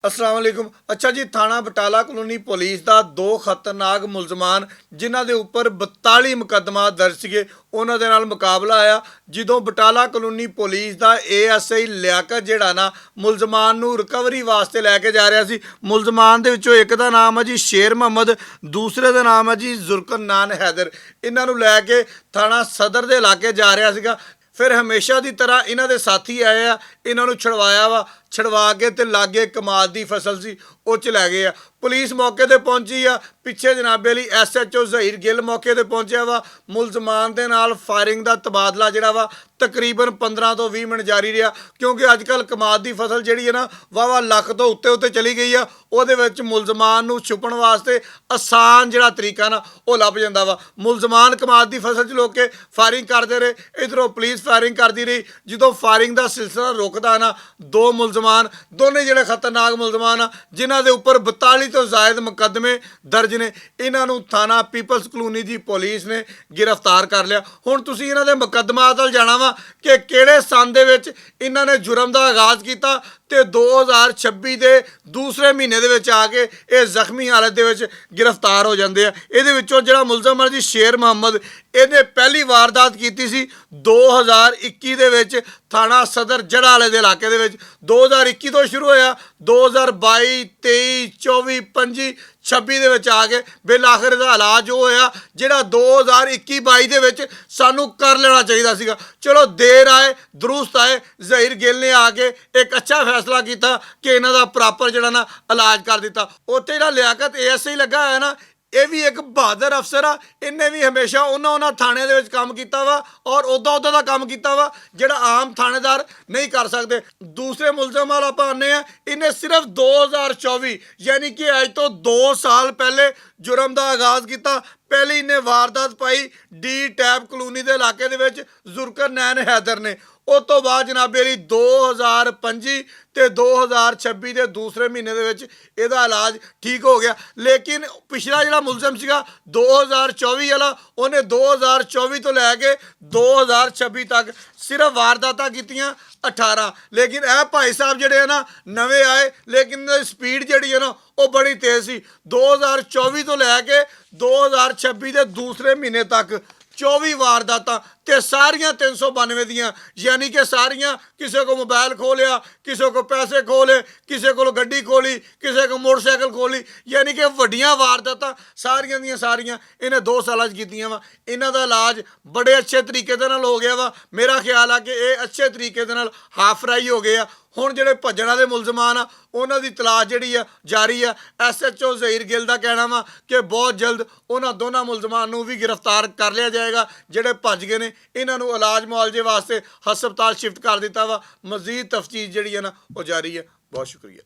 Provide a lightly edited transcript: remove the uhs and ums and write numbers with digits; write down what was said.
अस्सलाम वालेकुम। अच्छा जी, थाना बटाला कलोनी पुलिस का दो खतरनाक मुलजमान जिन्हों के उपर 42 मुकदमा दर्ज से उन्होंने नाल मुकाबला आया। जो बटाला कलोनी पुलिस का ASI लियाकत जिहड़ा ना मुलजमान नूं रिकवरी वास्ते लैके जा रहा सी। मुलजमान दे विचों एक का नाम है जी शेर मुहम्मद, दूसरे का नाम है जी जुल्करनैन हैदर। इन्हों लैके थाना सदर के इलाके जा रहा सीगा। फिर हमेशा की तरह इन्हों के साथी आए आ, इन्हों छुड़वाया वा, छुड़वा के ते लागे कमाल की फसल सी वो च लै गए। पुलिस मौके पर पहुंची आ, पिछे जनाबे लई SHO ज़हीर गिल मौके पर पहुंचा वा। मुलजमान के नाल फायरिंग का तबादला जिहड़ा वा तकरीबन 15 तो 20 मिनट जारी रहा, क्योंकि अजकल कमाल की फसल जिहड़ी है ना वाह लख तो उत्ते उत्ते चली गई आ। ਉਹਦੇ ਵਿੱਚ ਮੁਲਜ਼ਮਾਨ ਨੂੰ ਛੁਪਣ ਵਾਸਤੇ ਆਸਾਨ ਜਿਹੜਾ ਤਰੀਕਾ ਨਾ ਉਹ ਲੱਭ ਜਾਂਦਾ ਵਾ। ਮੁਲਜ਼ਮਾਨ ਕਮਾਲ ਦੀ ਫਸਲ 'ਚ ਲੋਕ ਕੇ ਫਾਇਰਿੰਗ ਕਰਦੇ ਰਹੇ, ਇਧਰੋਂ ਪੁਲਿਸ ਫਾਇਰਿੰਗ ਕਰਦੀ ਰਹੀ। ਜਦੋਂ ਫਾਇਰਿੰਗ ਦਾ ਸਿਲਸਿਲਾ ਰੁਕਦਾ ਨਾ, ਦੋ ਮੁਲਜ਼ਮਾਨ ਦੋਨੇ ਜਿਹੜੇ ਖਤਰਨਾਕ ਮੁਲਜ਼ਮਾਨ ਆ ਜਿਨ੍ਹਾਂ ਦੇ ਉੱਪਰ 42 ਤੋਂ ਜ਼ਾਇਦ ਮੁਕੱਦਮੇ ਦਰਜ ਨੇ, ਇਹਨਾਂ ਨੂੰ ਥਾਣਾ ਪੀਪਲਸ ਕਲੋਨੀ ਦੀ ਪੁਲਿਸ ਨੇ ਗ੍ਰਿਫਤਾਰ ਕਰ ਲਿਆ। ਹੁਣ ਤੁਸੀਂ ਇਹਨਾਂ ਦੇ ਮੁਕੱਦਮਾਂ ਵੱਲ ਜਾਣਾ ਵਾ ਕਿ ਕਿਹੜੇ ਸੰਨ ਦੇ ਵਿੱਚ ਇਹਨਾਂ ਨੇ ਜੁਰਮ ਦਾ ਆਗਾਜ਼ ਕੀਤਾ ਤੇ 2026 ਦੇ दूसरे महीने ਦੇ ਵਿੱਚ ਆ ਕੇ ਇਹ ਜ਼ਖਮੀ ਹਾਲਤ ਦੇ ਵਿੱਚ ਗ੍ਰਿਫਤਾਰ ਹੋ ਜਾਂਦੇ ਆ। ਇਹਦੇ ਵਿੱਚੋਂ ਜਿਹੜਾ ਮੁਲਜ਼ਮ ਹੈ ਜੀ ਸ਼ੇਰ ਮੁਹੰਮਦ, ਇਹਨੇ ਪਹਿਲੀ ਵਾਰਦਾਤ ਕੀਤੀ ਸੀ 2021 ਦੇ ਵਿੱਚ ਥਾਣਾ ਸਦਰ ਜੜਾ ਵਾਲੇ ਦੇ ਇਲਾਕੇ ਦੇ ਵਿੱਚ। 2021 ਤੋਂ ਸ਼ੁਰੂ ਹੋਇਆ, 2022 23 24 25 26 ਦੇ ਵਿੱਚ ਆ ਕੇ ਬਿਲ ਆਖਰ ਦਾ ਇਲਾਜ ਉਹ ਹੋਇਆ ਜਿਹੜਾ 2021 22 ਦੇ ਵਿੱਚ ਸਾਨੂੰ ਕਰ ਲੈਣਾ ਚਾਹੀਦਾ ਸੀਗਾ। ਚਲੋ ਦੇਰ ਆਏ ਦਰੁਸਤ ਆਏ, ਜ਼ਹੀਰ ਗਿੱਲ ਨੇ ਆ ਕੇ ਇੱਕ ਅੱਛਾ ਫੈਸਲਾ ਕੀਤਾ ਕਿ ਇਹਨਾਂ ਦਾ ਪ੍ਰੋਪਰ ਜਿਹੜਾ ਨਾ ਇਲਾਜ ਕਰ ਦਿੱਤਾ। ਉੱਥੇ ਜਿਹੜਾ ਲਿਆਕਤ ASI ਲੱਗਾ ਹੋਇਆ ਨਾ, ਇਹ ਵੀ ਇੱਕ ਬਹਾਦਰ ਅਫਸਰ ਆ। ਇਹਨੇ ਵੀ ਹਮੇਸ਼ਾ ਉਹਨਾਂ ਥਾਣੇ ਦੇ ਵਿੱਚ ਕੰਮ ਕੀਤਾ ਵਾ ਔਰ ਉੱਦਾਂ ਦਾ ਕੰਮ ਕੀਤਾ ਵਾ ਜਿਹੜਾ ਆਮ ਥਾਣੇਦਾਰ ਨਹੀਂ ਕਰ ਸਕਦੇ। ਦੂਸਰੇ ਮੁਲਜ਼ਮ ਵਾਲਾ ਆਪਾਂ ਆਉਂਦੇ ਆ, ਇਹਨੇ ਸਿਰਫ 2024 ਯਾਨੀ ਕਿ ਅੱਜ ਤੋਂ 2 ਸਾਲ ਪਹਿਲੇ ਜੁਰਮ ਦਾ ਆਗਾਜ਼ ਕੀਤਾ। ਪਹਿਲੀ ਇਹਨੇ ਵਾਰਦਾਤ ਪਾਈ ਡੀ ਟੈਪ ਕਲੋਨੀ ਦੇ ਇਲਾਕੇ ਦੇ ਵਿੱਚ ਜ਼ੁਲਕਰਨੈਨ ਹੈਦਰ ਨੇ। ਉਸ ਤੋਂ ਬਾਅਦ ਜਨਾਬੇ ਲਈ 2025 ਤੇ 2026 ਦੇ ਦੂਸਰੇ ਮਹੀਨੇ ਦੇ ਵਿੱਚ ਇਹਦਾ ਇਲਾਜ ਠੀਕ ਹੋ ਗਿਆ। ਲੇਕਿਨ ਪਿਛਲਾ ਜਿਹੜਾ ਮੁਲਜ਼ਮ ਸੀਗਾ 2024 ਵਾਲਾ, ਉਹਨੇ 2024 ਤੋਂ ਲੈ ਕੇ 2026 ਤੱਕ ਸਿਰਫ ਵਾਰਦਾਤਾਂ ਕੀਤੀਆਂ 18। ਲੇਕਿਨ ਇਹ ਭਾਈ ਸਾਹਿਬ ਜਿਹੜੇ ਆ ਨਾ ਨਵੇਂ ਆਏ, ਲੇਕਿਨ ਇਹਨਾਂ ਦੀ ਸਪੀਡ ਜਿਹੜੀ ਹੈ ਨਾ ਉਹ ਬੜੀ ਤੇਜ਼ ਸੀ। 2024 ਤੋਂ ਲੈ ਕੇ 2026 ਦੇ ਦੂਸਰੇ ਮਹੀਨੇ ਤੱਕ 24 ਵਾਰਦਾਤਾਂ ਤੇ ਸਾਰੀਆਂ 392 ਦੀਆਂ, यानी कि सारियां किसी को मोबाइल खो लिया, किसी को पैसे खो ले, किसी को गड्डी खोली, किसी को मोटरसाइकिल खोली, यानी कि वड्डियां वारदातां सारियां दियां सारियां इन्हें 2 साल कीतियां वा। इन्हां दा इलाज बड़े अच्छे तरीके दे नाल हो गया वा। मेरा ख्याल है कि ये अच्छे तरीके दे नाल हाफराई हो गए। ਹੁਣ ਜਿਹੜੇ ਭੱਜਣ ਵਾਲੇ ਮੁਲਜ਼ਮਾਨ ਆ ਉਹਨਾਂ ਦੀ ਤਲਾਸ਼ ਜਿਹੜੀ ਆ ਜਾਰੀ ਆ। SHO ਜ਼ਹੀਰ ਗਿੱਲ ਦਾ ਕਹਿਣਾ ਵਾ ਕਿ ਬਹੁਤ ਜਲਦ ਉਹਨਾਂ ਦੋਨਾਂ ਮੁਲਜ਼ਮਾਨ ਨੂੰ ਵੀ ਗ੍ਰਿਫਤਾਰ ਕਰ ਲਿਆ ਜਾਏਗਾ ਜਿਹੜੇ ਭੱਜ ਗਏ ਨੇ। ਇਹਨਾਂ ਨੂੰ ਇਲਾਜ ਮੁਆਲਜੇ ਵਾਸਤੇ ਹਸਪਤਾਲ ਸ਼ਿਫਟ ਕਰ ਦਿੱਤਾ ਵਾ। ਮਜ਼ੀਦ ਤਫਤੀਸ਼ ਜਿਹੜੀ ਹੈ ਨਾ ਉਹ ਜਾਰੀ ਹੈ। ਬਹੁਤ ਸ਼ੁਕਰੀਆ।